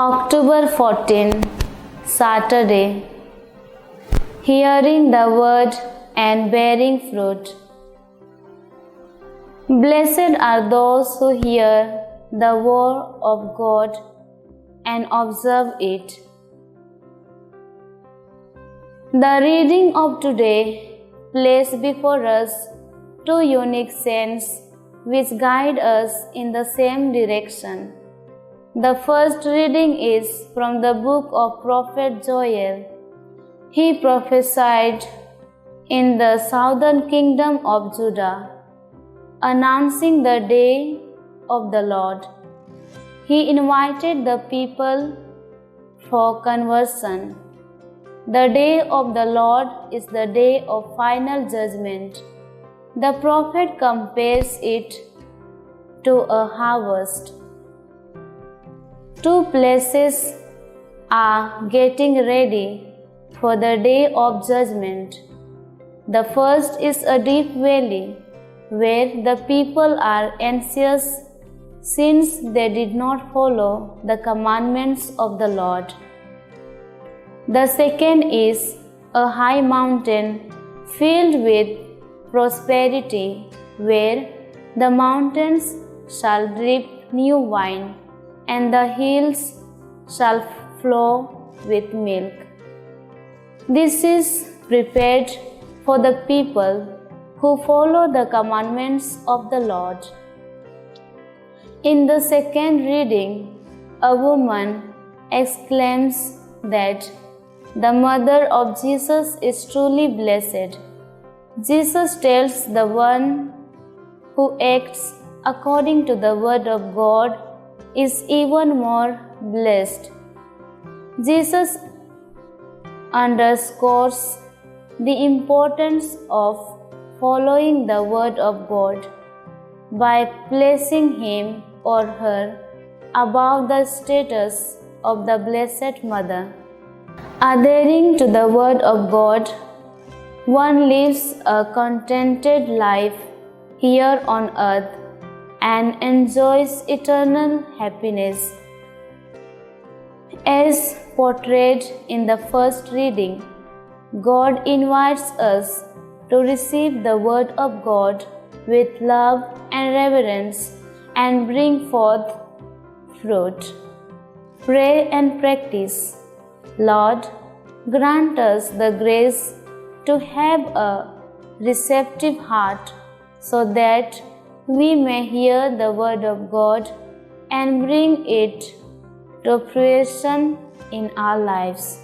October 14, Saturday. Hearing the word and bearing fruit. Blessed are those who hear the word of God and observe it. The reading of today placed before us two unique saints which guide us in the same direction. The first reading is from the book of Prophet Joel. He prophesied in the southern kingdom of Judah, announcing the day of the Lord. He invited the people for conversion. The day of the Lord is the day of final judgment. The prophet compares it to a harvest. Two places are getting ready for the day of judgment. The first is a deep valley where the people are anxious since they did not follow the commandments of the Lord. The second is a high mountain filled with prosperity where the mountains shall drip new wine and the hills shall flow with milk. This is prepared for the people who follow the commandments of the Lord. In the second reading, a woman exclaims that the mother of Jesus is truly blessed. Jesus tells the one who acts according to the word of God is even more blessed. Jesus underscores the importance of following the word of God by placing him or her above the status of the Blessed Mother. Adhering to the word of God, one lives a contented life here on earth and enjoys eternal happiness. As portrayed in the first reading, God invites us to receive the word of God with love and reverence and bring forth fruit. Pray and practice. Lord, grant us the grace to have a receptive heart so that we may hear the word of God and bring it to fruition in our lives.